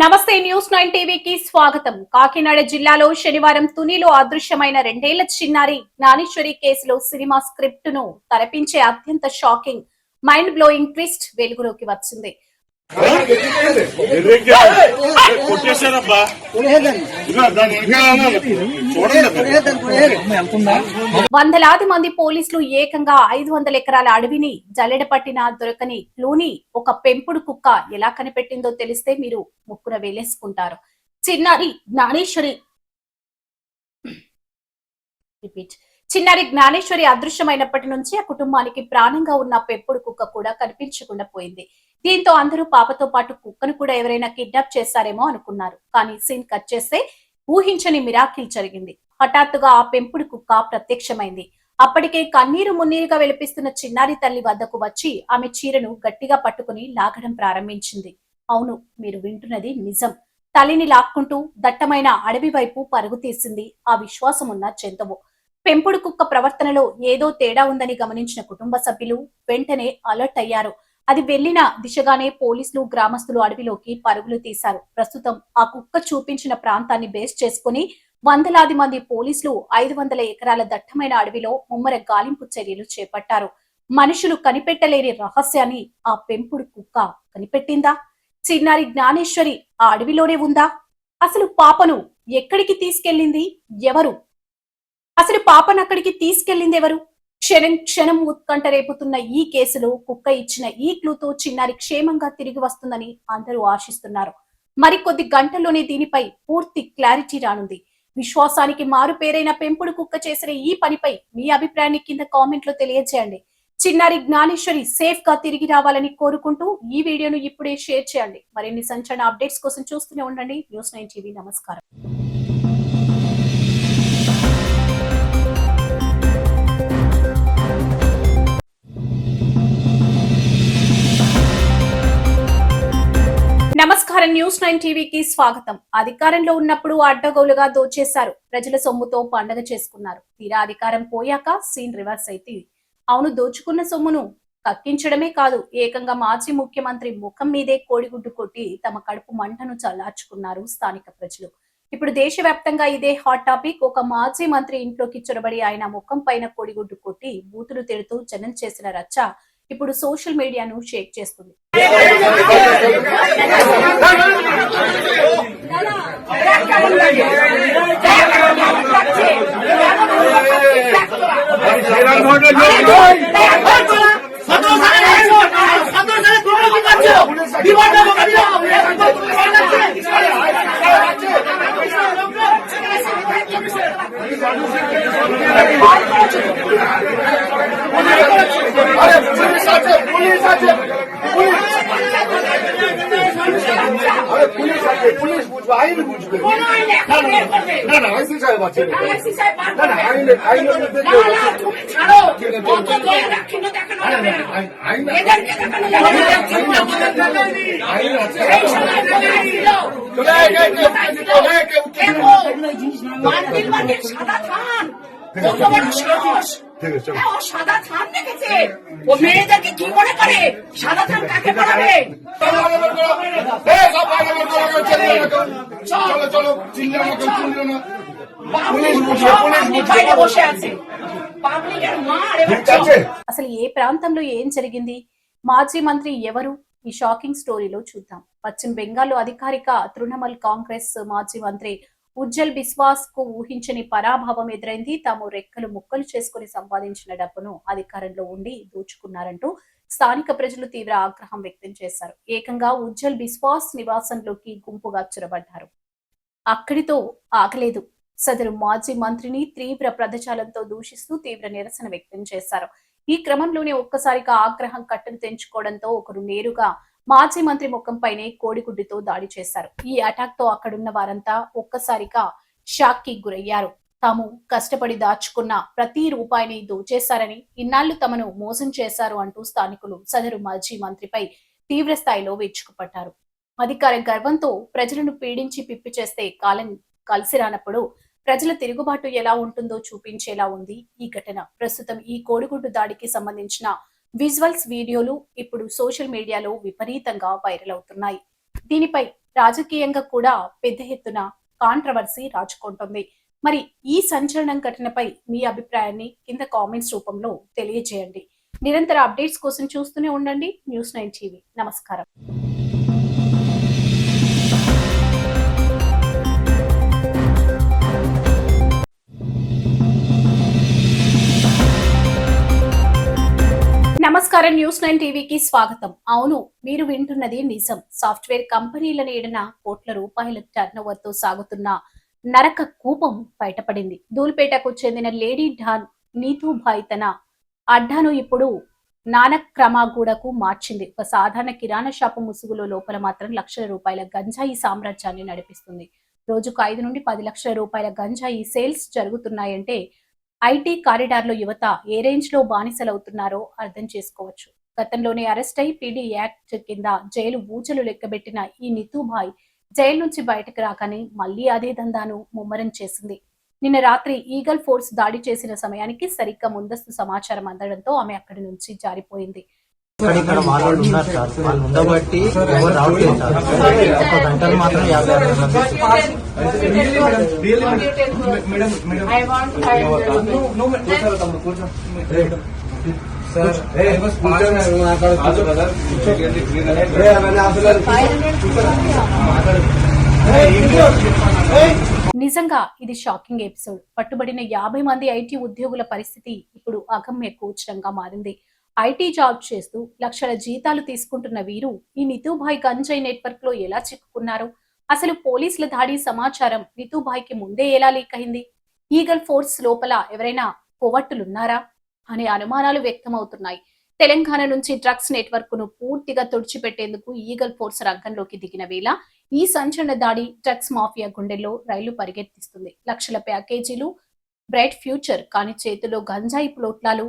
నమస్తే న్యూస్ 9 టీవీకి స్వాగతం. కాకినాడ జిల్లాలో శనివారం తునిలో అదృశ్యమైన 2 ఏళ్ల చిన్నారి జ్ఞానేశ్వరి కేసులో సినిమా స్క్రిప్ట్ ను తలపించే అత్యంత షాకింగ్, మైండ్ బ్లోయింగ్ ట్విస్ట్ వెలుగులోకి వచ్చింది. వందలాది మంది పోలీసులు ఏకంగా 500 ఎకరాల అడవిని జల్లెడ పట్టినా దొరకని క్లూని ఒక పెంపుడు కుక్క ఎలా కనిపెట్టిందో తెలిస్తే మీరు ముక్కున వేలేసుకుంటారు. చిన్నారి జ్ఞానేశ్వరి అదృశ్యమైనప్పటి నుంచి ఆ కుటుంబానికి ప్రాణంగా ఉన్న పెంపుడు కుక్క కూడా కనిపించకుండా పోయింది. దీంతో అందరూ పాపతో పాటు కుక్కను కూడా ఎవరైనా కిడ్నాప్ చేశారేమో అనుకున్నారు. కానీ సీన్ కట్ చేస్తే ఊహించని మిరాకిల్ జరిగింది. హఠాత్తుగా ఆ పెంపుడు కుక్క ప్రత్యక్షమైంది. అప్పటికే కన్నీరు మున్నీరుగా వెలిపిస్తున్న చిన్నారి తల్లి వద్దకు వచ్చి ఆమె చీరను గట్టిగా పట్టుకుని లాగడం ప్రారంభించింది. అవును, మీరు వింటున్నది నిజం. తల్లిని లాక్కుంటూ దట్టమైన అడవి వైపు పరుగు తీసింది ఆ విశ్వాసమున్న జంతువు. పెంపుడు కుక్క ప్రవర్తనలో ఏదో తేడా ఉందని గమనించిన కుటుంబ సభ్యులు వెంటనే అలర్ట్ అయ్యారు. అది వెళ్లిన దిశగానే పోలీసులు, గ్రామస్తులు అడవిలోకి పరుగులు తీశారు. ప్రస్తుతం ఆ కుక్క చూపించిన ప్రాంతాన్ని బేస్ చేసుకుని వందలాది మంది పోలీసులు 500 ఎకరాల దట్టమైన అడవిలో ముమ్మర గాలింపు చర్యలు చేపట్టారు. మనుషులు కనిపెట్టలేని రహస్యాన్ని ఆ పెంపుడు కుక్క కనిపెట్టిందా? చిన్నారి జ్ఞానేశ్వరి ఆ అడవిలోనే ఉందా? అసలు పాపను ఎక్కడికి తీసుకెళ్లింది ఎవరు? అసలు పాపను అక్కడికి తీసుకెళ్లింది ఎవరు? క్షణం క్షణం ఉత్కంఠ రేపుతున్న ఈ కేసులో కుక్క ఇచ్చిన ఈ క్లూతో చిన్నారి క్షేమంగా తిరిగి వస్తుందని అందరూ ఆశిస్తున్నారు. మరికొద్ది గంటల్లోనే దీనిపై పూర్తి క్లారిటీ రానుంది. విశ్వాసానికి మారు పేరైన పెంపుడు కుక్క చేసిన ఈ పనిపై మీ అభిప్రాయాన్ని కింద కామెంట్ లో తెలియజేయండి. చిన్నారి జ్ఞానేశ్వరి సేఫ్ గా తిరిగి రావాలని కోరుకుంటూ ఈ వీడియోను ఇప్పుడే షేర్ చేయండి. మరిన్ని సంచలన అప్డేట్స్ కోసం చూస్తూనే ఉండండి న్యూస్ 9 టీవీ. నమస్కారం. నమస్కారం. న్యూస్ 9 టీవీకి స్వాగతం. అధికారంలో ఉన్నప్పుడు అడ్డగోలుగా దోచేశారు. ప్రజల సొమ్ముతో పండగ చేసుకున్నారు. తీరా అధికారం పోయాక సీన్ రివర్స్ అయితే అవును, దోచుకున్న సొమ్మును కక్కించడమే కాదు, ఏకంగా మాజీ ముఖ్యమంత్రి ముఖం మీదే కోడిగుడ్డు కొట్టి తమ కడుపు మంటను చల్లార్చుకున్నారు స్థానిక ప్రజలు. ఇప్పుడు దేశవ్యాప్తంగా ఇదే హాట్ టాపిక్. ఒక మాజీ మంత్రి ఇంట్లోకి చొరబడి ఆయన ముఖం పైన కోడిగుడ్డు కొట్టి బూతులు తిడుతూ జనం చేసిన రచ్చ ఇప్పుడు సోషల్ మీడియాను షేక్ చేస్తుంది. পুলিশ বুঝবে, আইন বুঝবে। সাদা থান দেখেছে ও মেয়েদেরকে কি মনে করে? সাদা থান কাকে পড়াবে? চলো চলো, বসে আছে। అసలు ఏ ప్రాంతంలో ఏం జరిగింది? మాజీ మంత్రి ఎవరు? ఈ షాకింగ్ స్టోరీలో చూద్దాం. పశ్చిమ బెంగాల్లో అధికారిక తృణమూల్ కాంగ్రెస్ మాజీ మంత్రి ఉజ్జల్ బిస్వాస్ కు ఊహించని పరాభవం ఎదురైంది. తాము రెక్కలు ముక్కలు చేసుకుని సంపాదించిన డబ్బును అధికారంలో ఉండి దోచుకున్నారంటూ స్థానిక ప్రజలు తీవ్ర ఆగ్రహం వ్యక్తం చేశారు. ఏకంగా ఉజ్జల్ బిస్వాస్ నివాసంలోకి గుంపుగా చొరబడ్డారు. అక్కడితో ఆగలేదు. సదరు మాజీ మంత్రిని తీవ్ర పదజాలంతో దూషిస్తూ తీవ్ర నిరసన వ్యక్తం చేశారు. ఈ క్రమంలోనే ఒక్కసారిగా ఆగ్రహం కట్టలు తెంచుకోవడంతో ఒకరు నేరుగా మాజీ మంత్రి ముఖంపైనే కోడిగుడ్డుతో దాడి చేశారు. ఈ అటాక్ తో అక్కడున్న వారంతా ఒక్కసారిగా షాక్ కి గురయ్యారు. తాము కష్టపడి దాచుకున్న ప్రతి రూపాయిని దోచేశారని, ఇన్నాళ్లు తమను మోసం చేశారు అంటూ స్థానికులు సదరు మాజీ మంత్రిపై తీవ్ర స్థాయిలో విరుచుకుపడ్డారు. అధికార గర్వంతో ప్రజలను పీడించి పిప్పి చేస్తే కాలం కలిసి రానప్పుడు ప్రజల తిరుగుబాటు ఎలా ఉంటుందో చూపించేలా ఉంది ఈ ఘటన. ప్రస్తుతం ఈ కోడిగుడ్డు దాడికి సంబంధించిన విజువల్స్, వీడియోలు ఇప్పుడు సోషల్ మీడియాలో విపరీతంగా వైరల్ అవుతున్నాయి. దీనిపై రాజకీయంగా కూడా పెద్ద ఎత్తున కాంట్రవర్సీ రాజుకుంటుంది. మరి ఈ సంచలనం ఘటనపై మీ అభిప్రాయాన్ని కింద కామెంట్స్ రూపంలో తెలియజేయండి. నిరంతర అప్డేట్స్ కోసం చూస్తూనే ఉండండి న్యూస్9 టీవీ. నమస్కారం. నమస్కారం. న్యూస్9 టీవీకి స్వాగతం. అవును, మీరు వింటున్నది నిజం. సాఫ్ట్వేర్ కంపెనీల నీడన కోట్ల రూపాయల టర్నోవర్ తో సాగుతున్న నరక కూపం బయటపడింది. ధూల్పేటకు చెందిన లేడీ డాన్ నీతూభాయ్ తన అడ్డాను ఇప్పుడు నానక్రమాగూడకు మార్చింది. ఒక సాధారణ కిరాణా షాపు ముసుగులో లోపల మాత్రం లక్షల రూపాయల గంజాయి సామ్రాజ్యాన్ని నడిపిస్తుంది. రోజుకు 5 నుండి 10 లక్షల రూపాయల గంజాయి సేల్స్ జరుగుతున్నాయంటే ఐటీ కారిడార్ లో యువత ఏ రేంజ్ లో బానిసలవుతున్నారో అర్థం చేసుకోవచ్చు. గతంలోనే అరెస్ట్ అయి పీడీ యాక్ట్ కింద జైలు ఊచలు లెక్కబెట్టిన ఈ నితూభాయ్ జైలు నుంచి బయటకు రాగానే మళ్లీ అదే దందాను ముమ్మరం చేసింది. నిన్న రాత్రి ఈగల్ ఫోర్స్ దాడి చేసిన సమయానికి సరిగ్గా ముందస్తు సమాచారం అందడంతో ఆమె అక్కడి నుంచి జారిపోయింది. ఇక్కడ వాళ్ళు ఉన్నారు సార్, వాళ్ళు ఉండబట్టి ఎవరు రావట్లేదు సార్. ఒక గంటలు మాత్రం 56 నిజంగా ఇది షాకింగ్ ఎపిసోడ్. పట్టుబడిన 50 మంది ఐటీ ఉద్యోగుల పరిస్థితి ఇప్పుడు అగమ్య గోచరంగా మారింది. ఐటీ జాబ్ చేస్తూ లక్షల జీతాలు తీసుకుంటున్న వీరు ఈ నితూభాయ్ గంజాయి నెట్వర్క్ లో ఎలా చిక్కుకున్నారు? అసలు పోలీసుల దాడి సమాచారం నితూభాయ్ కి ముందే ఎలా లీక్ అయింది? ఈగల్ ఫోర్స్ లోపల ఎవరైనా కొవ్వట్టులున్నారా అనే అనుమానాలు వ్యక్తమవుతున్నాయి. తెలంగాణ నుంచి డ్రగ్స్ నెట్వర్క్ ను పూర్తిగా తుడిచిపెట్టేందుకు ఈగల్ ఫోర్స్ రంగంలోకి దిగిన వేళ ఈ సంచలన దాడి డ్రగ్స్ మాఫియా గుండెల్లో రైలు పరిగెత్తిస్తుంది. లక్షల ప్యాకేజీలు, బ్రైట్ ఫ్యూచర్, కానీ చేతిలో గంజాయి ప్లోట్లాలు,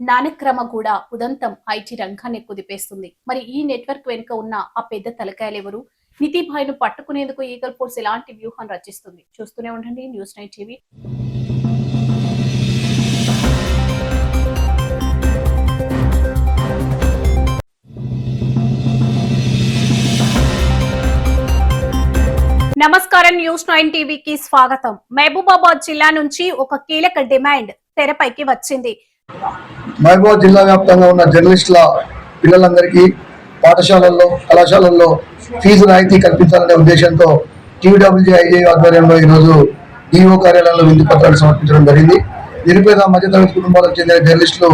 నానక్రమగూడ ఉదంతం ఐటీ రంగాన్ని కుదిపేస్తుంది. మరి ఈ నెట్వర్క్ వెనుక ఉన్న ఆ పెద్ద తలకాయలెవరు? నితూభాయ్ ను పట్టుకునేందుకు ఈగల్ ఫోర్స్ ఎలాంటి వ్యూహం రచిస్తుంది? చూస్తూనే ఉండండి న్యూస్9 టీవీ. నమస్కారం. న్యూస్9 టీవీకి స్వాగతం. మహబూబాబాద్ జిల్లా నుంచి ఒక కీలక డిమాండ్ తెరపైకి వచ్చింది. మహబూబాబాద్ జిల్లా వ్యాప్తంగా ఉన్న జర్నలిస్టుల పిల్లలందరికీ పాఠశాలల్లో, కళాశాలల్లో ఫీజు రాయితీ కల్పించాలనే ఉద్దేశంతో TUWJ-IJU ఆధ్వర్యంలో ఈరోజు DO కార్యాలయంలో వినతి పత్రాలు సమర్పించడం జరిగింది. నిరుపేద మధ్యతరగతి కుటుంబాలకు చెందిన జర్నలిస్టులు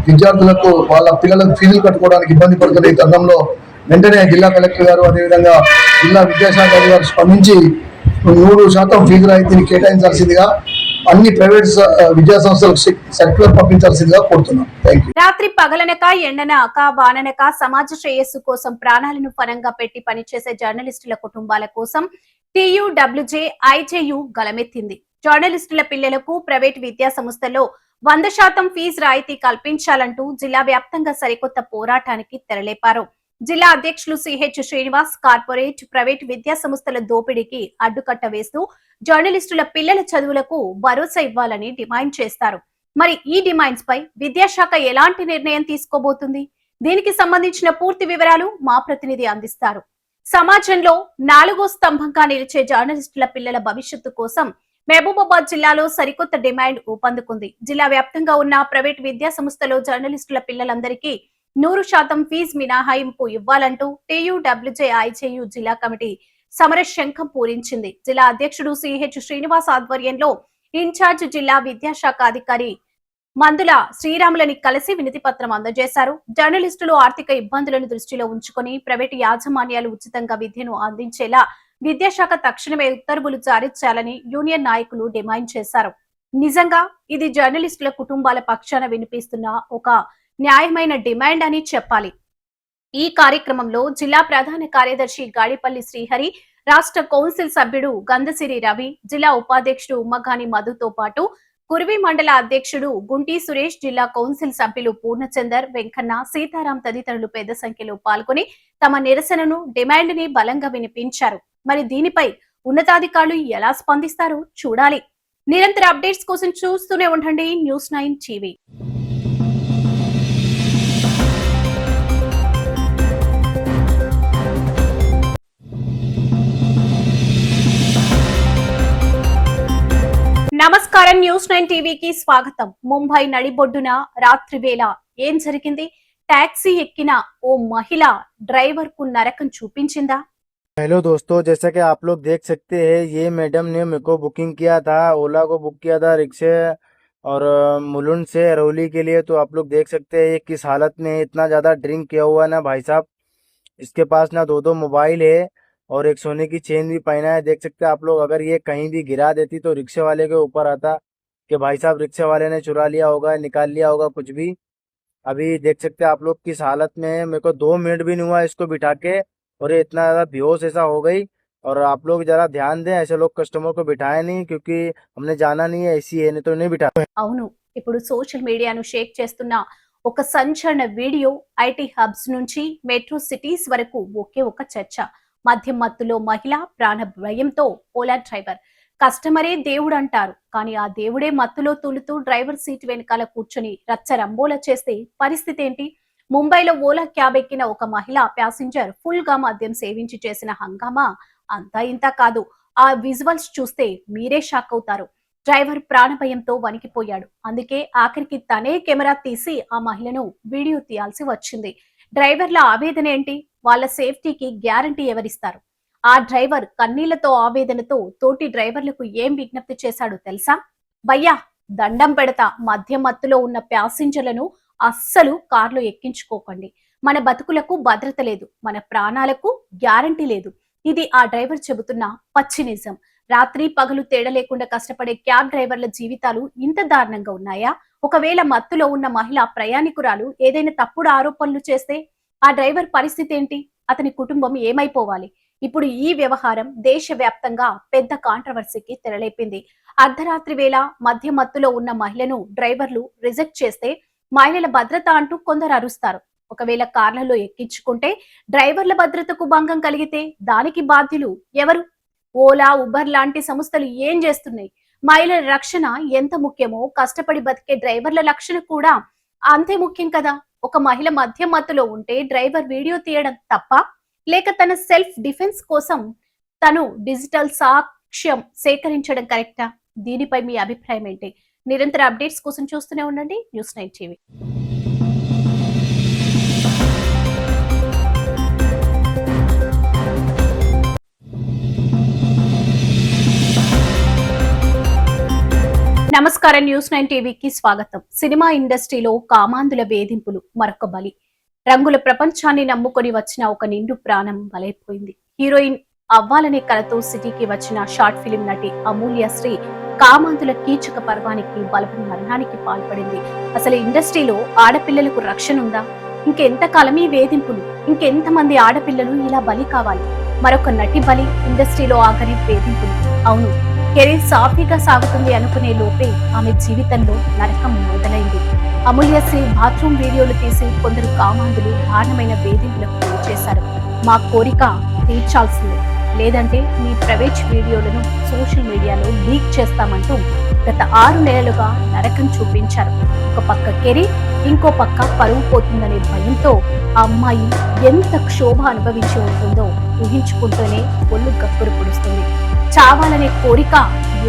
విద్యార్థులకు వాళ్ళ పిల్లలకు ఫీజులు కట్టుకోవడానికి ఇబ్బంది పడుతున్న ఈ తరుణంలో వెంటనే జిల్లా కలెక్టర్ గారు, అదేవిధంగా జిల్లా విద్యాశాఖ అధికారులు స్పందించి 100% ఫీజు రాయితీని కేటాయించాల్సిందిగా అన్ని ప్రైవేట్ విద్యా సంస్థలకు సర్క్యులర్ పంపించాల్సిందిగా కోరుతున్నాం. రాత్రి పగలనక, ఎండనక, వాననక సమాజ శ్రేయస్సు కోసం ప్రాణాలను పరంగా పెట్టి పనిచేసే జర్నలిస్టుల కుటుంబాల కోసం TUWJ-IJU గలమెత్తింది. జర్నలిస్టుల పిల్లలకు ప్రైవేట్ విద్యా సంస్థల్లో 100% ఫీజు రాయితీ కల్పించాలంటూ జిల్లా వ్యాప్తంగా సరికొత్త పోరాటానికి తెరలేపారు. జిల్లా అధ్యక్షులు CH శ్రీనివాస్ కార్పొరేట్, ప్రైవేట్ విద్యా సంస్థల దోపిడీకి అడ్డుకట్ట వేస్తూ జర్నలిస్టుల పిల్లల చదువులకు భరోసా ఇవ్వాలని డిమాండ్ చేస్తారు. మరి ఈ డిమాండ్స్ పై విద్యాశాఖ ఎలాంటి నిర్ణయం తీసుకోబోతుంది? దీనికి సంబంధించిన పూర్తి వివరాలు మా ప్రతినిధి అందిస్తారు. సమాజంలో 4వ స్తంభంగా నిలిచే జర్నలిస్టుల పిల్లల భవిష్యత్తు కోసం మహబూబాబాద్ జిల్లాలో సరికొత్త డిమాండ్ ఊపందుకుంది. జిల్లా వ్యాప్తంగా ఉన్న ప్రైవేట్ విద్యా సంస్థలో జర్నలిస్టుల పిల్లలందరికీ 100% ఫీజు మినహాయింపు ఇవ్వాలంటూ TUWJ-IJU జిల్లా కమిటీ సమర శంఖం పూరించింది. జిల్లా అధ్యక్షుడు CH శ్రీనివాస్ ఆధ్వర్యంలో ఇన్ఛార్జ్ జిల్లా విద్యాశాఖ అధికారి మందుల శ్రీరాములని కలిసి వినతి పత్రం అందజేశారు. జర్నలిస్టులు ఆర్థిక ఇబ్బందులను దృష్టిలో ఉంచుకొని ప్రైవేటు యాజమాన్యాలు ఉచితంగా విద్యను అందించేలా విద్యాశాఖ తక్షణమే ఉత్తర్వులు జారీ చేయాలని యూనియన్ నాయకులు డిమాండ్ చేశారు. నిజంగా ఇది జర్నలిస్టుల కుటుంబాల పక్షాన వినిపిస్తున్న ఒక న్యాయమైన డిమాండ్ అని చెప్పాలి. ఈ కార్యక్రమంలో జిల్లా ప్రధాన కార్యదర్శి గాడిపల్లి శ్రీహరి, రాష్ట్ర కౌన్సిల్ సభ్యుడు గంధసిరి రవి, జిల్లా ఉపాధ్యక్షుడు ఉమ్మగాని మధుతో పాటు కురివి మండల అధ్యక్షుడు గుంటి సురేష్, జిల్లా కౌన్సిల్ సభ్యులు పూర్ణచందర్, వెంకన్న, సీతారాం తదితరులు పెద్ద సంఖ్యలో పాల్గొని తమ నిరసనను, డిమాండ్ ని బలంగా వినిపించారు. మరి దీనిపై ఉన్నతాధికారులు ఎలా స్పందిస్తారో చూడాలి. నిరంతర అప్డేట్స్ కోసం చూస్తూనే ఉండండి న్యూస్9 టీవీ. నమస్కారం, న్యూస్ 9 టీవీకి స్వాగతం. ముంబై నడిబొడ్డున రాత్రి వేళ ఏం జరిగింది? టాక్సీ ఎక్కిన ఓ మహిళ డ్రైవర్ కు నరకం చూపించిందా? हेलो दोस्तों, जैसा कि आप लोग देख सकते हैं, ये मैडम ने मेरे को बुकिंग किया था, ओला को बुक किया था रिक्शे और मुलुंड से अरौली के लिए। तो आप लोग देख सकते हैं ये किस हालत में है। इतना ज़्यादा ड्रिंक किया हुआ है ना भाई साहब। इसके पास ना दो मोबाइल है और एक सोने की चेन भी पहना है। देख सकते हैं आप लोग, अगर ये कहीं भी गिरा देती तो रिक्शे वाले के ऊपर आता कि भाई साहब रिक्शे वाले ने चुरा लिया होगा, निकाल लिया होगा कुछ भी। अभी देख सकते हैं आप लोग किस हालत में है। मेरे को 2 मिनट भी नहीं हुआ इसको बिठा के और ये इतना ज़्यादा बेहोश ऐसा हो गई। और आप लोग जरा ध्यान दें, ऐसे लोग कस्टमर को बिठाए नहीं, क्योंकि हमने जाना नहीं है, ऐसी है, नहीं तो नहीं बिठा। అవును, ఇప్పుడు సోషల్ మీడియాను షేక్ చేస్తున్న ఒక సంచలన వీడియో. ఐటీ హబ్స్ నుంచి మెట్రో సిటీస్ వరకు ఒకే ఒక చర్చ. మద్యం మత్తులో మహిళ ప్రాణ భయంతో ఓలా డ్రైవర్. కస్టమరే దేవుడు అంటారు, కానీ ఆ దేవుడే మత్తులో తూలుతూ డ్రైవర్ సీట్ వెనకాల కూర్చొని రచ్చరంబోలా చేస్తే పరిస్థితి ఏంటి? ముంబైలో ఓలా క్యాబ్ ఎక్కిన ఒక మహిళ ప్యాసింజర్ ఫుల్ గా మద్యం సేవించి చేసిన హంగామా అంతా ఇంతా కాదు. ఆ విజువల్స్ చూస్తే మీరే షాక్ అవుతారు. డ్రైవర్ ప్రాణభయంతో వణికిపోయాడు. అందుకే ఆఖరికి తనే కెమెరా తీసి ఆ మహిళను వీడియో తీయాల్సి వచ్చింది. డ్రైవర్ల ఆవేదన ఏంటి? వాళ్ళ సేఫ్టీకి గ్యారంటీ ఎవరిస్తారు? ఆ డ్రైవర్ కన్నీళ్లతో ఆవేదనతో తోటి డ్రైవర్లకు ఏం విజ్ఞప్తి చేశాడో తెలుసా? భయ్యా, దండం పెడతా, మద్యం మత్తులో ఉన్న ప్యాసింజర్లను అస్సలు కార్లో ఎక్కించుకోకండి. మన బతుకులకు భద్రత లేదు, మన ప్రాణాలకు గ్యారంటీ లేదు. ఇది ఆ డ్రైవర్ చెబుతున్న పచ్చి నిజం. రాత్రి పగలు తేడా లేకుండా కష్టపడే క్యాబ్ డ్రైవర్ల జీవితాలు ఇంత దారుణంగా ఉన్నాయా? ఒకవేళ మత్తులో ఉన్న మహిళ ప్రయాణికురాలు ఏదైనా తప్పుడు ఆరోపణలు చేస్తే ఆ డ్రైవర్ పరిస్థితి ఏంటి? అతని కుటుంబం ఏమైపోవాలి? ఇప్పుడు ఈ వ్యవహారం దేశవ్యాప్తంగా పెద్ద కాంట్రవర్సీకి తెరలేపింది. అర్ధరాత్రి వేళ మధ్య మత్తులో ఉన్న మహిళను డ్రైవర్లు రిజెక్ట్ చేస్తే మహిళల భద్రత అంటూ కొందరు అరుస్తారు. ఒకవేళ కార్లలో ఎక్కించుకుంటే డ్రైవర్ల భద్రతకు భంగం కలిగితే దానికి బాధ్యులు ఎవరు? ఓలా, ఉబర్ లాంటి సంస్థలు ఏం చేస్తున్నాయి? మహిళల రక్షణ ఎంత ముఖ్యమో కష్టపడి బతికే డ్రైవర్ల రక్షణ కూడా అంతే ముఖ్యం కదా. ఒక మహిళ మద్యం మత్తులో ఉంటే డ్రైవర్ వీడియో తీయడం తప్ప, లేక తన సెల్ఫ్ డిఫెన్స్ కోసం తను డిజిటల్ సాక్ష్యం సేకరించడం కరెక్టా? దీనిపై మీ అభిప్రాయం ఏంటి? నిరంతర అప్డేట్స్ కోసం చూస్తూనే ఉండండి న్యూస్ 9 టీవీ. నమస్కారం, న్యూస్ 9 టీవీకి స్వాగతం. సినిమా ఇండస్ట్రీలో కామాంధుల వేధింపులు మరొక బలి. రంగుల ప్రపంచాన్ని నమ్ముకొని వచ్చిన ఒక నిండు ప్రాణం బలైపోయింది. హీరోయిన్ అవ్వాలనే కలతో సిటీకి వచ్చిన షార్ట్ ఫిలిం నటి అమూల్య శ్రీ కామాంధుల కీచక పర్వానికి బలపడి మరణానికి పాల్పడింది. అసలు ఇండస్ట్రీలో ఆడపిల్లలకు రక్షణ ఉందా? ఇంకెంతకాలం ఈ వేధింపులు? ఇంకెంతమంది ఆడపిల్లలు ఇలా బలి కావాలి? మరొక నటి బలి, ఇండస్ట్రీలో ఆఖరి వేధింపులు. అవును, కెరీర్ సాఫీగా సాగుతుంది అనుకునే లోపే ఆమె జీవితంలో నరకం మొదలైంది. అమూల్య శ్రీ బాత్రూమ్ వీడియోలు తీసి కొందరు కామాంధులు దారుణమైన వేధింపులకు గురి చేశారు. మా కోరిక తీర్చాల్సిందే, లేదంటే మీ ప్రైవేట్ వీడియోలను సోషల్ మీడియాలో లీక్ చేస్తామంటూ గత 6 నెలలుగా నరకం చూపించారు. ఒక పక్క కెరీర్, ఇంకో పక్క పరువు పోతుందనే భయంతో ఆ అమ్మాయి ఎంత క్షోభ అనుభవించి ఉంటుందో ఊహించుకుంటూనే ఒళ్ళు గక్కురు పొడుస్తుంది. చావాలనే కోరిక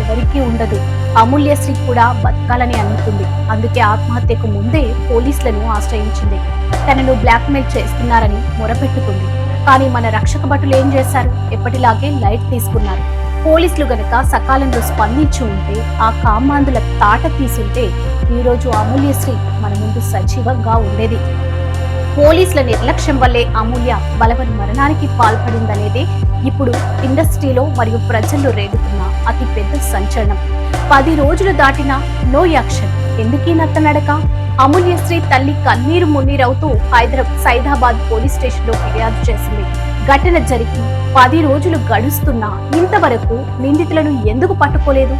ఎవరికీ ఉండదు. అమూల్యశ్రీ కూడా బతకాలని అనుకుంది. అందుకే ఆత్మహత్యకు ముందే పోలీసులను ఆశ్రయించింది. తనను బ్లాక్మెయిల్ చేస్తున్నారని మొరపెట్టుకుంది. కానీ మన రక్షక భటులు ఏం చేశారు? ఎప్పటిలాగే లైట్ తీసుకున్నారు. పోలీసులు గనక సకాలంలో స్పందించి ఉంటే, ఆ కామాంధుల తాట తీసుంటే ఈ రోజు అమూల్యశ్రీ మన ముందు సజీవంగా ఉండేది. పోలీసుల నిర్లక్ష్యం వల్లే అమూల్య బలవన్ మరణానికి పాల్పడిందనేదే ఇప్పుడు ఇండస్ట్రీలో మరియు ప్రజల్లో రేగుతున్న అతి పెద్ద సంచలనం. 10 రోజులు దాటినా నో యాక్షన్. ఎందుకీ నత్తనడక? అమూల్యశ్రీ తల్లి కన్నీరు మున్నీరవుతూ సైదాబాద్ పోలీస్ స్టేషన్ లో ఫిర్యాదు చేసింది. ఘటన జరిగి 10 రోజులు గడుస్తున్నా ఇంతవరకు నిందితులను ఎందుకు పట్టుకోలేదు?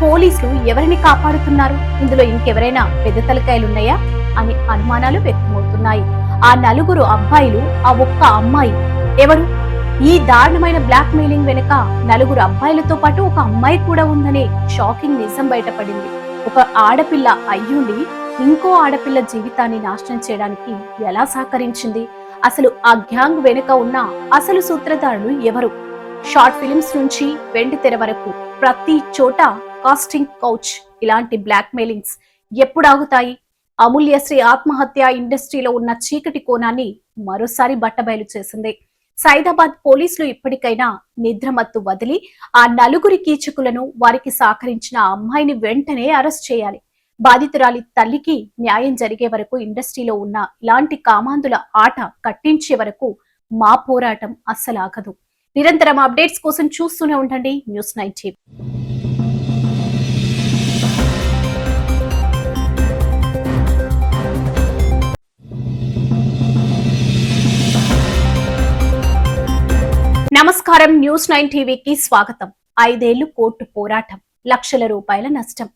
పోలీసులు ఎవరిని కాపాడుతున్నారు? ఇందులో ఇంకెవరైనా పెద్ద తలకాయలున్నాయా అని అనుమానాలు వ్యక్తమవుతున్నాయి. ఆ 4 అబ్బాయిలు, ఆ ఒక్క అమ్మాయి ఎవరు? ఈ దారుణమైన బ్లాక్ మెయిలింగ్ వెనుక 4 అబ్బాయిలతో పాటు ఒక అమ్మాయి కూడా ఉందనే షాకింగ్ నిజం బయటపడింది. ఒక ఆడపిల్ల అయ్యుండి ఇంకో ఆడపిల్ల జీవితాన్ని నాశనం చేయడానికి ఎలా సహకరించింది? అసలు ఆ గ్యాంగ్ వెనుక ఉన్న అసలు సూత్రధారులు ఎవరు? షార్ట్ ఫిలిమ్స్ నుంచి వెండి తెర వరకు ప్రతి చోట కాస్టింగ్ కౌచ్ ఇలాంటి బ్లాక్ మెయిలింగ్స్ ఎప్పుడు ఆగుతాయి? అమూల్యశ్రీ ఆత్మహత్య ఇండస్ట్రీలో ఉన్న చీకటి కోణాన్ని మరోసారి బట్టబయలు చేసింది. సైదాబాద్ పోలీసులు ఇప్పటికైనా నిద్రమత్తు వదిలి ఆ నలుగురి కీచకులను, వారికి సహకరించిన అమ్మాయిని వెంటనే అరెస్ట్ చేయాలి. బాధితురాలి తల్లికి న్యాయం జరిగే వరకు, ఇండస్ట్రీలో ఉన్న ఇలాంటి కామాంధుల ఆట కట్టించే వరకు మా పోరాటం అస్సలాగదు. నిరంతరం అప్డేట్స్ కోసం చూస్తూనే ఉండండి న్యూస్9 టీవీ. నమస్కారం, న్యూస్9 టీవీకి స్వాగతం. 5 ఏళ్లు కోర్టు పోరాటం, లక్షల రూపాయల నష్టం,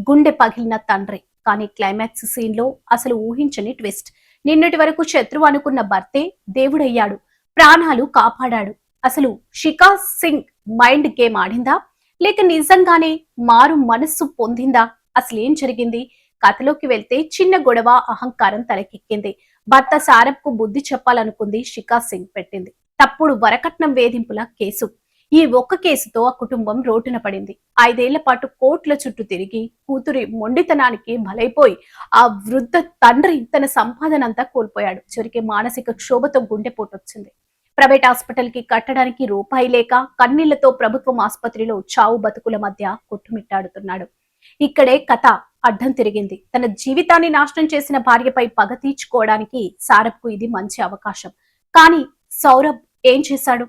గుండె పగిలిన తండ్రి. కానీ క్లైమాక్స్ సీన్ లో అసలు ఊహించని ట్విస్ట్. నిన్నటి వరకు శత్రువు అనుకున్న భర్తే దేవుడయ్యాడు, ప్రాణాలు కాపాడాడు. అసలు శిఖా సింగ్ మైండ్ గేమ్ ఆడిందా, లేక నిజంగానే మారు మనస్సు పొందిందా? అసలేం జరిగింది? కథలోకి వెళ్తే చిన్న గొడవ, అహంకారం తలకెక్కింది. భర్త సారబ్ కు బుద్ధి చెప్పాలనుకుంది శిఖా సింగ్, పెట్టింది తప్పుడు వరకట్నం వేధింపుల కేసు. ఈ ఒక్క కేసుతో ఆ కుటుంబం రోడ్డున పడింది. 5 ఏళ్ల పాటు కోర్టుల చుట్టూ తిరిగి కూతురి మొండితనానికి బలైపోయి ఆ వృద్ధ తండ్రి తన సంపాదనంతా కోల్పోయాడు. చివరికి మానసిక క్షోభతో గుండెపోటొచ్చింది. ప్రైవేట్ హాస్పిటల్ కి కట్టడానికి రూపాయి లేక కన్నీళ్లతో ప్రభుత్వం ఆసుపత్రిలో చావు బతుకుల మధ్య కొట్టుమిట్టాడుతున్నాడు. ఇక్కడే కథ అడ్డం తిరిగింది. తన జీవితాన్ని నాశనం చేసిన భార్యపై పగ తీర్చుకోవడానికి సారబ్కు ఇది మంచి అవకాశం. కానీ సౌరభ్ ఏం చేశాడు?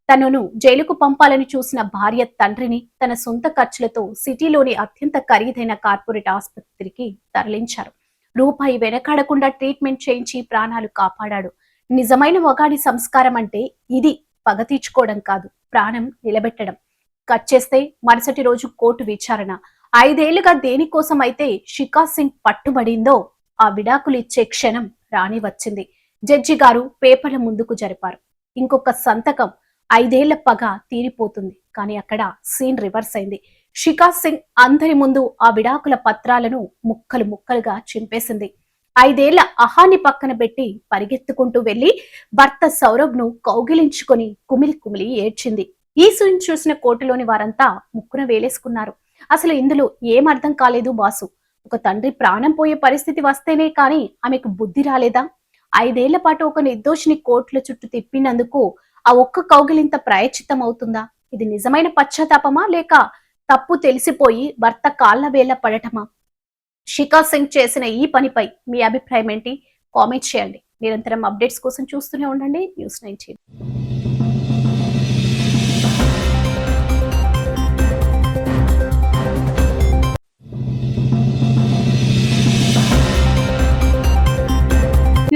తనను జైలుకు పంపాలని చూసిన భార్య తండ్రిని తన సొంత ఖర్చులతో సిటీలోని అత్యంత ఖరీదైన కార్పొరేట్ ఆసుపత్రికి తరలించారు. రూపాయి వెనకాడకుండా ట్రీట్మెంట్ చేయించి ప్రాణాలు కాపాడాడు. నిజమైన మొగాడి సంస్కారం అంటే ఇది, పగ తీర్చుకోవడం కాదు, ప్రాణం నిలబెట్టడం. కట్ చేస్తే మరుసటి రోజు కోర్టు విచారణ. 5 ఏళ్లుగా దేనికోసం అయితే శిఖా సింగ్ పట్టుబడిందో ఆ విడాకులు ఇచ్చే క్షణం రాని వచ్చింది. జడ్జి గారు పేపర్ల ముందుకు జరిపారు. ఇంకొక సంతకం, 5 ఏళ్ల పగ తీరిపోతుంది. కానీ అక్కడ సీన్ రివర్స్ అయింది. శిఖా సింగ్ అందరి ముందు ఆ విడాకుల పత్రాలను ముక్కలు ముక్కలుగా చింపేసింది. 5 ఏళ్ల అహాన్ని పక్కన పెట్టి పరిగెత్తుకుంటూ వెళ్లి భర్త సౌరభ్ ను కౌగిలించుకొని కుమిలి కుమిలి ఏడ్చింది. ఈ సీన్ చూసిన కోర్టులోని వారంతా ముక్కున వేలేసుకున్నారు. అసలు ఇందులో ఏం అర్థం కాలేదు బాసు. ఒక తండ్రి ప్రాణం పోయే పరిస్థితి వస్తేనే కానీ ఆమెకు బుద్ధి రాలేదా? 5 ఏళ్ల పాటు ఒక నిర్దోషిని కోర్టుల చుట్టూ తిప్పినందుకు ఆ ఒక్క కౌగిలింత ప్రాయశ్చిత్తం అవుతుందా? ఇది నిజమైన పశ్చాత్తాపమా, లేక తప్పు తెలిసిపోయి భర్త కాళ్ల వేళ్ల పడటమా? శిఖా సింగ్ చేసిన ఈ పనిపై మీ అభిప్రాయం ఏంటి? కామెంట్ చేయండి. నిరంతరం అప్డేట్స్ కోసం చూస్తూనే ఉండండి న్యూస్9 టీవీ.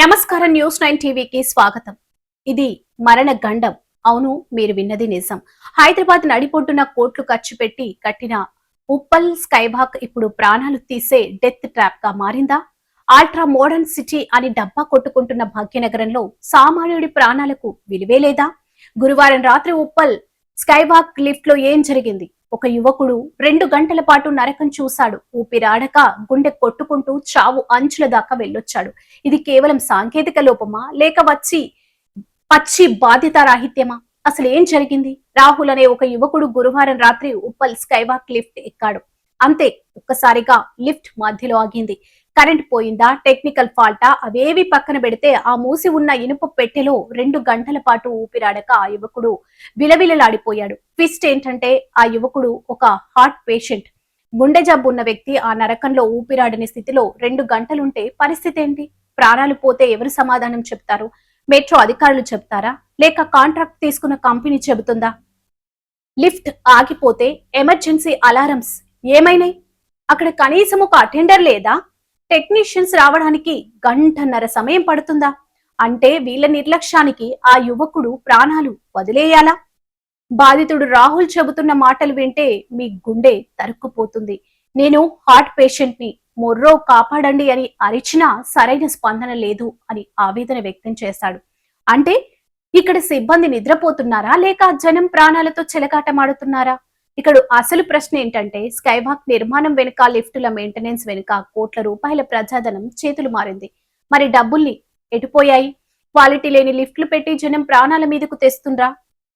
నమస్కారం, న్యూస్9 టీవీకి స్వాగతం. ఇది మరణ గండం. అవును, మీరు విన్నది నిజం. హైదరాబాద్ నడిపొడ్డున కోట్లు ఖర్చు పెట్టి కట్టిన ఉప్పల్ స్కైవాక్ ఇప్పుడు ప్రాణాలు తీసే డెత్ ట్రాప్ గా మారిందా? అల్ట్రా మోడర్న్ సిటీ అని డబ్బా కొట్టుకుంటున్న భాగ్యనగరంలో సామాన్యుడి ప్రాణాలకు విలువే లేదా? గురువారం రాత్రి ఉప్పల్ స్కైవాక్ లిఫ్ట్ లో ఏం జరిగింది? ఒక యువకుడు 2 గంటల పాటు నరకం చూశాడు. ఊపిరాడక గుండె కొట్టుకుంటూ చావు అంచుల దాకా వెళ్ళొచ్చాడు. ఇది కేవలం సాంకేతిక లోపమా, లేక పచ్చి బాధ్యతారాహిత్యమా? అసలు ఏం జరిగింది? రాహుల్ అనే ఒక యువకుడు గురువారం రాత్రి ఉప్పల్ స్కైవాక్ లిఫ్ట్ ఎక్కాడు. అంతే, ఒక్కసారిగా లిఫ్ట్ మధ్యలో ఆగింది. కరెంట్ పోయిందా, టెక్నికల్ ఫాల్టా, అవేవి పక్కన పెడితే ఆ మూసి ఉన్న ఇనుప పెట్టెలో 2 గంటల పాటు ఊపిరాడక ఆ యువకుడు విలవిలలాడిపోయాడు. ట్విస్ట్ ఏంటంటే ఆ యువకుడు ఒక హార్ట్ పేషెంట్, గుండె జబ్బు ఉన్న వ్యక్తి. ఆ నరకంలో ఊపిరాడని స్థితిలో 2 గంటలుంటే పరిస్థితి ఏంటి? ప్రాణాలు పోతే ఎవరు సమాధానం చెప్తారు? మెట్రో అధికారులు చెప్తారా, లేక కాంట్రాక్ట్ తీసుకున్న కంపెనీ చెబుతుందా? లిఫ్ట్ ఆగిపోతే ఎమర్జెన్సీ అలారమ్స్ ఏమైనాయి? అక్కడ కనీసం ఒక అటెండర్ లేదా? టెక్నీషియన్స్ రావడానికి 1.5 గంటల సమయం పడుతుందా? అంటే వీళ్ళ నిర్లక్ష్యానికి ఆ యువకుడు ప్రాణాలు వదిలేయాలా? బాధితుడు రాహుల్ చెబుతున్న మాటలు వింటే మీ గుండె తరుక్కుపోతుంది. నేను హార్ట్ పేషెంట్ ని, మొర్రో కాపాడండి అని అరిచినా సరైన స్పందన లేదు అని ఆవేదన వ్యక్తం చేశాడు. అంటే ఇక్కడ సిబ్బంది నిద్రపోతున్నారా, లేక జనం ప్రాణాలతో చెలగాటమాడుతున్నారా? ఇక్కడ అసలు ప్రశ్న ఏంటంటే, స్కైవాక్ నిర్మాణం వెనుక, లిఫ్టుల మెయింటెనెన్స్ వెనుక కోట్ల రూపాయల ప్రజాధనం చేతులు మారింది. మరి డబ్బుల్ని ఎటుపోయాయి? క్వాలిటీ లేని లిఫ్ట్లు పెట్టి జనం ప్రాణాల మీదకు తెస్తుండ్రా?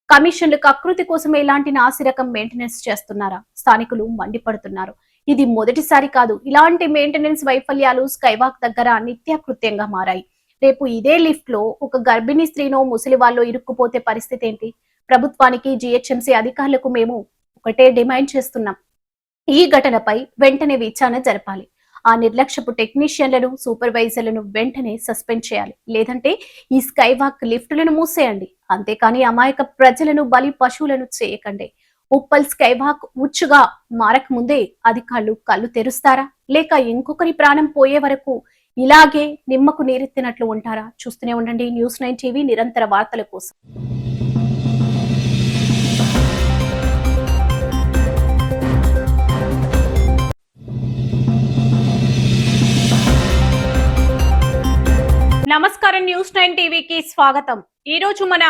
కమిషన్లు కకృతి కోసమే ఇలాంటి నాసిరకం మెయింటెనెన్స్ చేస్తున్నారా? స్థానికులు మండిపడుతున్నారు. ఇది మొదటిసారి కాదు. ఇలాంటి మెయింటెనెన్స్ వైఫల్యాలు స్కైవాక్ దగ్గర నిత్యకృత్యంగా మారాయి. రేపు ఇదే లిఫ్ట్ లో ఒక గర్భిణీ స్త్రీనో ముసలి వాళ్ళో ఇరుక్కుపోతే పరిస్థితి ఏంటి? ప్రభుత్వానికి జీహెచ్ఎంసీ అధికారులకు మేము ఒకటే డిమాండ్ చేస్తున్నాం. ఈ ఘటనపై వెంటనే విచారణ జరపాలి. ఆ నిర్లక్ష్యపు టెక్నీషియన్లను, సూపర్వైజర్లను వెంటనే సస్పెండ్ చేయాలి. లేదంటే ఈ స్కైవాక్ లిఫ్టులను మూసేయండి. అంతేకాని అమాయక ప్రజలను బలి పశువులను చేయకండి. ఉప్పల్ స్కైవాక్ ఉచ్చుగా మారకముందే అధికారులు కళ్ళు తెరుస్తారా? లేక ఇంకొకరి ప్రాణం పోయే వరకు ఇలాగే నిమ్మకు నీరెత్తినట్లు ఉంటారా? చూస్తూనే ఉండండి న్యూస్9 టీవీ, నిరంతర వార్తల కోసం. నమస్కారం, న్యూస్9 టీవీకి స్వాగతం. ఈ రోజు మన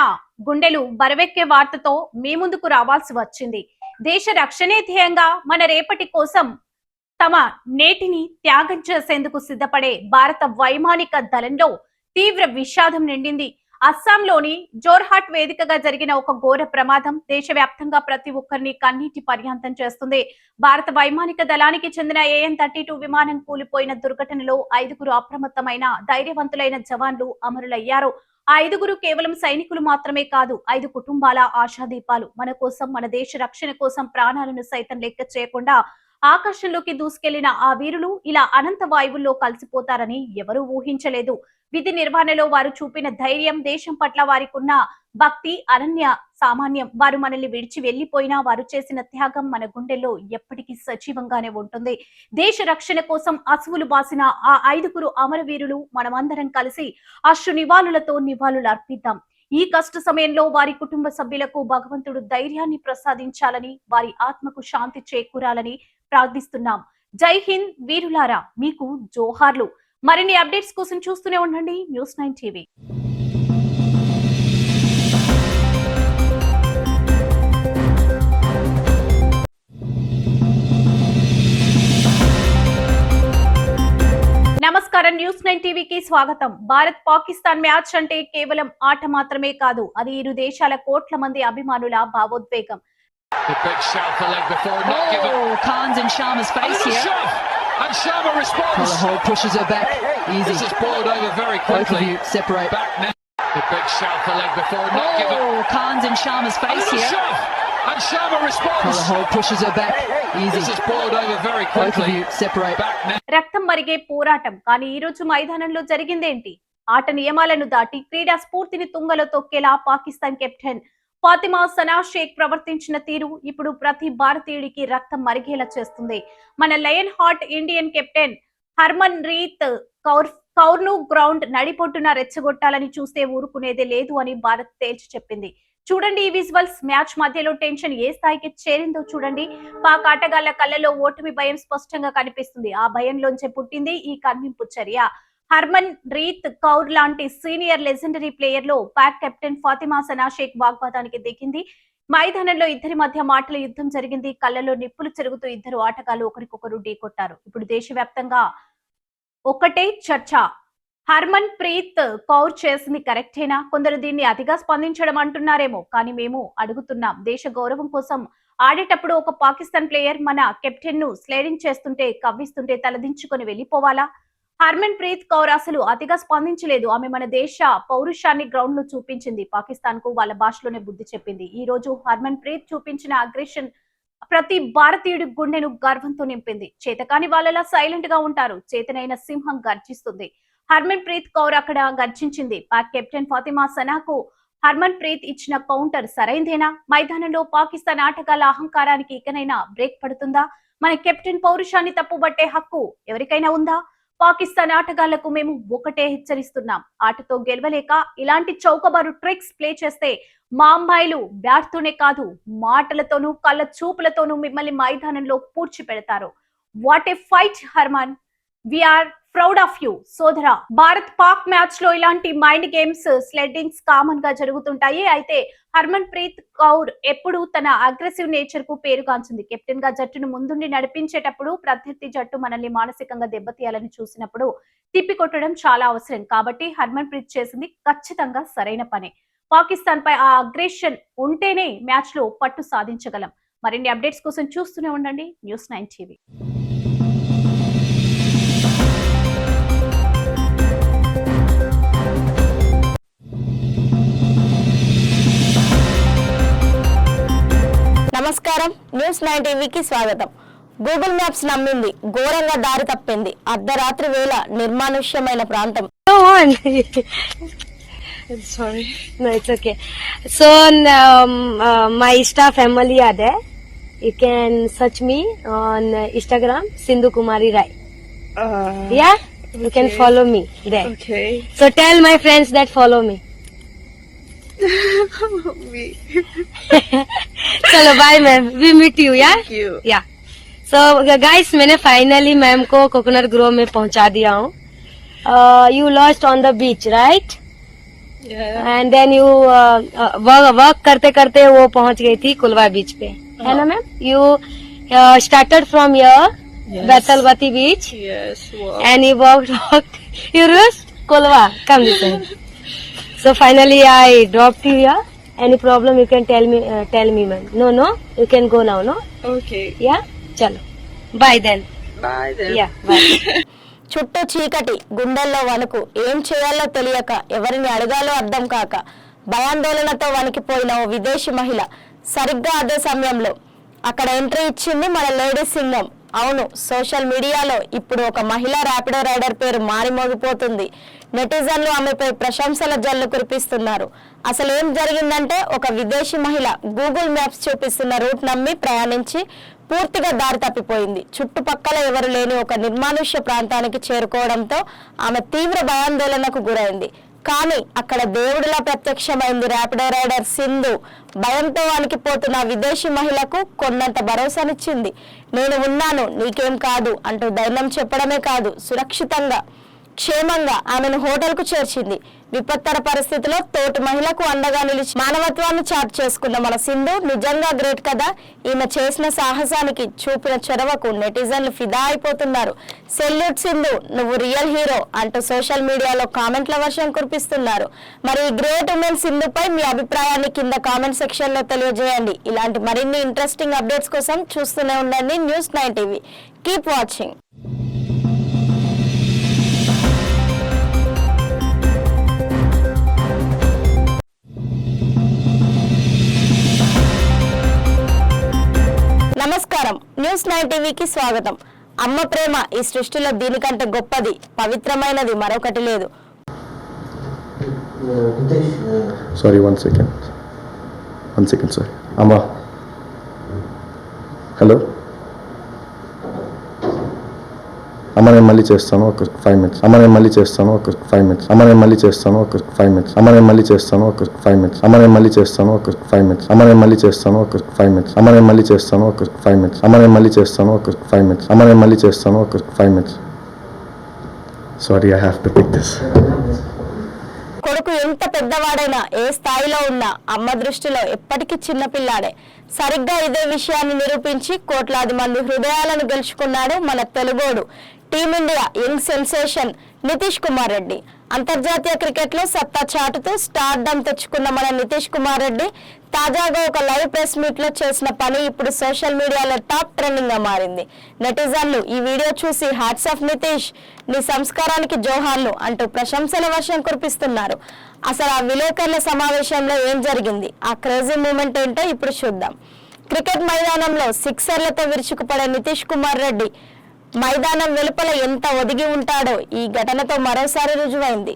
గుండెలు బరవెక్కే వార్తతో మీ ముందుకు రావాల్సి వచ్చింది. దేశ రక్షణే ధ్యేయంగా మన రేపటి కోసం తమ నేటిని త్యాగం చేసేందుకు సిద్ధపడే భారత వైమానిక దళంలో తీవ్ర విషాదం నిండింది. అస్సాంలోని జోర్హాట్ వేదికగా జరిగిన ఒక ఘోర ప్రమాదం దేశవ్యాప్తంగా ప్రతి ఒక్కరిని కన్నీటి పర్యాంతం చేస్తుంది. భారత వైమానిక దళానికి చెందిన AN-32 విమానం కూలిపోయిన దుర్ఘటనలో 5గురు అప్రమత్తమైన ధైర్యవంతులైన జవాన్లు అమరులయ్యారు. ఆ 5గురు కేవలం సైనికులు మాత్రమే కాదు, 5 కుటుంబాల ఆశాదీపాలు. మన కోసం, మన దేశ రక్షణ కోసం ప్రాణాలను సైతం లెక్క చేయకుండా ఆకాశంలోకి దూసుకెళ్లిన ఆ వీరులు ఇలా అనంత వాయువుల్లో కలిసిపోతారని ఎవరూ ఊహించలేదు. విధి నిర్వహణలో వారు చూపిన ధైర్యం, దేశం పట్ల వారికున్న భక్తి అనన్య సామాన్యం. వారు మనల్ని విడిచి వెళ్లిపోయినా వారు చేసిన త్యాగం మన గుండెల్లో ఎప్పటికీ సజీవంగానే ఉంటుంది. దేశ రక్షణ కోసం అసువులు బాసిన ఆ 5గురు అమరవీరులు మనమందరం కలిసి అశ్రు నివాళులతో నివాళులు అర్పిద్దాం. ఈ కష్ట సమయంలో వారి కుటుంబ సభ్యులకు భగవంతుడు ధైర్యాన్ని ప్రసాదించాలని, వారి ఆత్మకు శాంతి చేకూరాలని ప్రార్థిస్తున్నాం. జై హింద్ వీరులారా, మీకు జోహార్లు. మరిన్ని అప్డేట్స్ కోసం చూస్తూనే ఉండండి న్యూస్9 టీవీ. నమస్కారం, న్యూస్9 టీవీకి స్వాగతం. భారత్ పాకిస్తాన్ మ్యాచ్ అంటే కేవలం ఆట మాత్రమే కాదు, అది ఇరు దేశాల కోట్ల మంది అభిమానుల భావోద్వేగం. Khan's in Sharma's face here. And Sharma responds. Colour pushes her back. Easy. This is boiled over very Both of quickly. you separate. Back now. The big shot for leg before not given. Khan's in Sharma's face And here. shot. And Sharma responds. Colour pushes her back. Easy. This is boiled over very Both of quickly. you separate. Back now. రక్తం మరిగే పోరాటం. కానీ ఈ రోజు మైదానంలో జరిగిందేంటి? ఆట నియమాలను దాటి క్రీడా స్ఫూర్తిని తుంగలో తొక్కేలా పాకిస్తాన్ కెప్టెన్ ఫాతిమా సనా షేక్ ప్రవర్తించిన తీరు ఇప్పుడు ప్రతి భారతీయుడికి రక్తం మరిగేలా చేస్తుంది. మన lion heart Indian captain Harmanpreet కౌర్ను గ్రౌండ్ నడిపొట్టున రెచ్చగొట్టాలని చూస్తే ఊరుకునేదే లేదు అని భారత్ తేల్చి చెప్పింది. చూడండి ఈ విజువల్స్. మ్యాచ్ మధ్యలో టెన్షన్ ఏ స్థాయికి చేరిందో చూడండి. పాక్ ఆటగాళ్ల కళ్ళలో ఓటమి భయం స్పష్టంగా కనిపిస్తుంది. ఆ భయంలోంచే పుట్టింది ఈ కన్వింపు చర్య. హర్మన్ రీత్ కౌర్ లాంటి సీనియర్ లెజెండరీ ప్లేయర్ లో పాక్ కెప్టెన్ ఫాతిమా సనా షేక్ వాగ్వాదానికి దిగింది. మైదానంలో ఇద్దరి మధ్య మాటల యుద్ధం జరిగింది. కళ్ళలో నిప్పులు చెరుగుతూ ఇద్దరు ఆటగాళ్లు ఒకరికొకరు ఢీకొట్టారు. ఇప్పుడు దేశవ్యాప్తంగా ఒకటే చర్చ. హర్మన్ ప్రీత్ కౌర్ చేసింది కరెక్టేనా? కొందరు దీన్ని అతిగా స్పందించడం అంటున్నారేమో, కానీ మేము అడుగుతున్నాం. దేశ గౌరవం కోసం ఆడేటప్పుడు ఒక పాకిస్తాన్ ప్లేయర్ మన కెప్టెన్ ను స్లేడింగ్ చేస్తుంటే, కవ్విస్తుంటే తలదించుకొని వెళ్లిపోవాలా? హర్మన్ ప్రీత్ కౌర్ అసలు అతిగా స్పందించలేదు. ఆమె మన దేశ పౌరుషాన్ని గ్రౌండ్ లో చూపించింది. పాకిస్తాన్ కు వాళ్ళ భాషలోనే బుద్ధి చెప్పింది. ఈ రోజు హర్మన్ ప్రీత్ చూపించిన అగ్రెషన్ ప్రతి భారతీయుడి గుండెను గర్వంతో నింపింది. చేతకాని వాళ్ళలా సైలెంట్ గా ఉంటారు, చేతనైన సింహం గర్జిస్తుంది. హర్మన్ ప్రీత్ కౌర్ అక్కడ గర్జించింది. పాక్ కెప్టెన్ ఫాతిమా సనాకు హర్మన్ ప్రీత్ ఇచ్చిన కౌంటర్ సరైందేనా? మైదానంలో పాకిస్తాన్ ఆటగాళ్ల అహంకారానికి ఇకనైనా బ్రేక్ పడుతుందా? మన కెప్టెన్ పౌరుషాన్ని తప్పుబట్టే హక్కు ఎవరికైనా ఉందా? పాకిస్తాన్ ఆటగాళ్లకు మేము ఒకటే హెచ్చరిస్తున్నాం. ఆటతో గెలవలేక ఇలాంటి చౌకబారు ట్రిక్స్ ప్లే చేస్తే మా అమ్మాయిలు బ్యాట్ తోనే కాదు, మాటలతోనూ కళ్ళ చూపులతోనూ మిమ్మల్ని మైదానంలో పూడ్చి పెడతారు. What a fight Harman, we're proud of you సోదరా. భారత్ పాక్ మ్యాచ్ లో ఇలాంటి మైండ్ గేమ్స్, స్లెడ్డింగ్స్ కామన్ గా జరుగుతుంటాయి. అయితే హర్మన్ ప్రీత్ కౌర్ ఎప్పుడు తన అగ్రెసివ్ నేచర్ కు పేరుగాంచింది. కెప్టెన్ గా జట్టును ముందుండి నడిపించేటప్పుడు ప్రత్యర్థి జట్టు మనల్ని మానసికంగా దెబ్బతీయాలని చూసినప్పుడు తిప్పికొట్టడం చాలా అవసరం. కాబట్టి హర్మన్ ప్రీత్ చేసింది ఖచ్చితంగా సరైన పనే. పాకిస్తాన్ పై ఆ అగ్రెషన్ ఉంటేనే మ్యాచ్ లో పట్టు సాధించగలం. మరిన్ని అప్డేట్స్ కోసం చూస్తూనే ఉండండి News9 టీవీ. నమస్కారం, News9 టీవీకి స్వాగతం. గూగుల్ మ్యాప్స్ నమ్మింది, ఘోరంగా దారి తప్పింది. అర్ధరాత్రి వేళ నిర్మానుష్యమైన ప్రాంతం. Sorry, no, it's okay. So, my Insta family are there. You can search me on Instagram, Sindhu Kumari Rai. Yeah, you can follow me there. Okay. So tell my friends that follow me. चलो bye ma'am, we meet you. Yeah Thank you. Yeah so guys, मैंने finally ma'am को coconut grove में पहुंचा दिया हूँ. You lost on the beach, right? Yeah. And then you work करते करते वो पहुंच गई थी कुलवा बीच पे, है ना ma'am? You started from your Yes. Betalbatim beach Yes. Wow. and you walked you reached Kolwa. Come this way. So finally I dropped you here. Any problem you can tell me ma'am. No, you can go now, no? Okay. Yeah, chalo. Bye then. Bye then. Yeah, bye. చుట్టూ చీకటి, గుండెల్లో వణుకు, ఏం చేయాలో తెలియక, ఎవరిని అడగాలో అర్థం కాక, భయాందోళనతో వణికిపోయిన ఓ విదేశీ మహిళ సరిగ్గా అదే సమయంలో అక్కడ ఎంట్రీ ఇచ్చింది మన లేడీ సింగం. అవును, సోషల్ మీడియాలో ఇప్పుడు ఒక మహిళా ర్యాపిడో రైడర్ పేరు మారిమోగిపోతుంది. నెటిజన్లు ఆమెపై ప్రశంసల జల్లు కురిపిస్తున్నారు. అసలు ఏం జరిగిందంటే, ఒక విదేశీ మహిళ గూగుల్ మ్యాప్స్ చూపిస్తున్న రూట్ నమ్మి ప్రయాణించి పూర్తిగా దారి తప్పిపోయింది. చుట్టుపక్కల ఎవరు లేని ఒక నిర్మానుష్య ప్రాంతానికి చేరుకోవడంతో ఆమె తీవ్ర భయాందోళనకు గురైంది. కానీ అక్కడ దేవుడిలా ప్రత్యక్షమైంది ర్యాపిడో రైడర్ సింధు. భయంతో వణికిపోతున్న విదేశీ మహిళకు కొన్నంత భరోసానిచ్చింది. నేను ఉన్నాను, నీకేం కాదు అంటూ ధైర్యం చెప్పడమే కాదు, సురక్షితంగా క్షేమంగా ఆమెను హోటల్ కు చేర్చింది. విపత్తర పరిస్థితిలో తోటి మహిళకు అండగా నిలిచి మానవత్వాన్ని చాటు చేసుకున్న మన సింధు నిజంగా గ్రేట్ కదా. ఈమె చేసిన సాహసానికి, చూపిన చొరవకు నెటిజన్లు ఫిదా అయిపోతున్నారు. సెల్యూట్ సింధు, నువ్వు రియల్ హీరో అంటూ సోషల్ మీడియాలో కామెంట్ల వర్షం కురిపిస్తున్నారు. మరి ఈ గ్రేట్ ఉమెన్ సింధుపై మీ అభిప్రాయాన్ని కింద కామెంట్ సెక్షన్ లో తెలియజేయండి. ఇలాంటి మరిన్ని ఇంట్రెస్టింగ్ అప్డేట్స్ కోసం చూస్తూనే ఉండండి News9 టీవీ. Keep watching. నమస్కారం, News9 టీవీకి స్వాగతం. అమ్మ ప్రేమ ఈ సృష్టిలో దీనికంటే గొప్పది, పవిత్రమైనది మరొకటి లేదు. Sorry, 1 second. సారీ అమ్మా. హలో అమ్మ, నేను మళ్ళీ చేస్తాను ఒక 5 minutes. అమ్మ, నేను మళ్ళీ చేస్తాను ఒక 5 minutes. అమ్మ, నేను మళ్ళీ చేస్తాను ఒక 5 minutes. అమ్మ, నేను మళ్ళీ చేస్తాను ఒక 5 minutes. అమ్మ, నేను మళ్ళీ చేస్తాను ఒక 5 minutes. అమ్మ, నేను మళ్ళీ చేస్తాను ఒక 5 minutes. అమ్మ, నేను మళ్ళీ చేస్తాను ఒక 5 minutes. అమ్మ, నేను మళ్ళీ చేస్తాను ఒక 5 minutes. అమ్మ, నేను మళ్ళీ చేస్తాను ఒక 5 minutes. Sorry, I have to pick this. కొడుకు ఎంత పెద్దవాడైనా, ఏ స్థాయిలో ఉన్నా అమ్మ దృష్టిలో ఎప్పటికీ చిన్నపిల్లాడే. సరిగ్గా ఇదే విషయాన్ని నిరూపించి కోట్లాది మంది హృదయాలను గెలుచుకున్నాడు మన తెలుగోడు, team India young sensation Nitish Kumar Reddy. అంతర్జాతీయ క్రికెట్ లో సత్తా చాటుతూ స్టార్డమ్ తెచ్చుకున్న మన నితీష్ కుమార్ రెడ్డి తాజాగా ఒక లైవ్ ప్రెస్ మీట్ లో చేసిన పని ఇప్పుడు సోషల్ మీడియాలో టాప్ ట్రెండింగ్ గా మారింది. నెటిజన్లు ఈ వీడియో చూసి హ్యాట్స్ ఆఫ్ నితీష్, నీ సంస్కారానికి జోహార్లు అంటూ ప్రశంసల వర్షం కురిపిస్తున్నారు. అసలు ఆ విలేకరుల సమావేశంలో ఏం జరిగింది, ఆ క్రేజీ మూమెంట్ ఏంటో ఇప్పుడు చూద్దాం. క్రికెట్ మైదానంలో సిక్సర్లతో విరుచుకుపడే నితీష్ కుమార్ రెడ్డి మైదానం వెలుపల ఎంత ఒదిగి ఉంటాడో ఈ ఘటనతో మరోసారి రుజువైంది.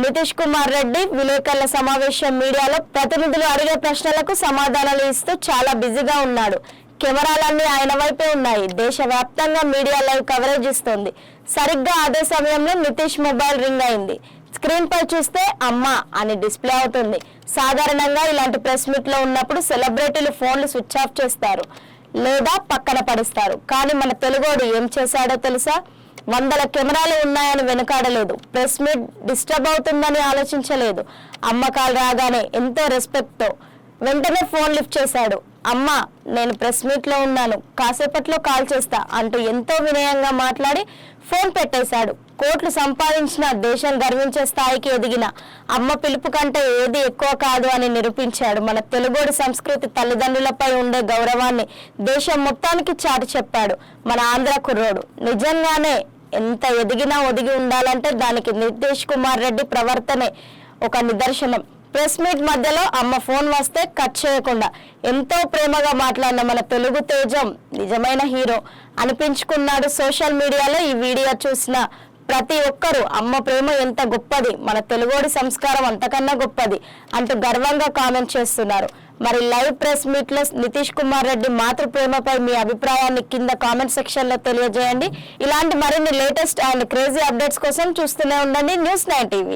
నితీష్ కుమార్ రెడ్డి విలేకరుల సమావేశం మీడియాలో ప్రతినిధులు అడిగే ప్రశ్నలకు సమాధానాలు ఇస్తూ చాలా బిజీగా ఉన్నాడు. కెమెరాలన్నీ ఆయన వైపే ఉన్నాయి. దేశవ్యాప్తంగా మీడియా లైవ్ కవరేజ్ ఇస్తోంది. సరిగ్గా అదే సమయంలో నితీష్ మొబైల్ రింగ్ అయింది. స్క్రీన్ పై చూస్తే అమ్మా అని డిస్ప్లే అవుతుంది. సాధారణంగా ఇలాంటి ప్రెస్ మీట్ లో ఉన్నప్పుడు సెలబ్రిటీలు ఫోన్లు స్విచ్ ఆఫ్ చేస్తారు లేదా పక్కన పడుస్తారు. కానీ మన తెలుగోడు ఏం చేశాడో తెలుసా? 100 కెమెరాలు ఉన్నాయని వెనుకాడలేదు. ప్రెస్ మీట్ డిస్టర్బ్ అవుతుందని ఆలోచించలేదు. అమ్మకాలు రాగానే ఎంతో రెస్పెక్ట్ తో వెంటనే ఫోన్ లిఫ్ట్ చేశాడు. అమ్మ నేను ప్రెస్ మీట్ లో ఉన్నాను, కాసేపట్లో కాల్ చేస్తా అంటూ ఎంతో వినయంగా మాట్లాడి ఫోన్ పెట్టేశాడు. కోట్లు సంపాదించిన దేశం గర్వించే స్థాయికి ఎదిగిన అమ్మ పిలుపు కంటే ఏది ఎక్కువ కాదు అని నిరూపించాడు. మన తెలుగోడి సంస్కృతి తల్లిదండ్రులపై ఉండే గౌరవాన్ని దేశం మొత్తానికి చాటి చెప్పాడు మన ఆంధ్ర కుర్రోడు. నిజంగానే ఎంత ఎదిగినా ఒదిగి ఉండాలంటే దానికి నితీష్ కుమార్ రెడ్డి ప్రవర్తనే ఒక నిదర్శనం. ప్రెస్ మీట్ మధ్యలో అమ్మ ఫోన్ వస్తే కట్ చేయకుండా ఎంతో ప్రేమగా మాట్లాడిన మన తెలుగు తేజం నిజమైన హీరో అనిపించుకున్నాడు. సోషల్ మీడియాలో ఈ వీడియో చూసిన ప్రతి ఒక్కరూ అమ్మ ప్రేమ ఎంత గొప్పది, మన తెలుగోడి సంస్కారం అంతకన్నా గొప్పది అంటూ గర్వంగా కామెంట్ చేస్తున్నారు. మరి లైవ్ ప్రెస్ మీట్ లో నితీష్ కుమార్ రెడ్డి మాతృ ప్రేమపై మీ అభిప్రాయాన్ని కింద కామెంట్ సెక్షన్ లో తెలియజేయండి. ఇలాంటి మరిన్ని లేటెస్ట్ అండ్ క్రేజీ అప్డేట్స్ కోసం చూస్తూనే ఉండండి News9 TV.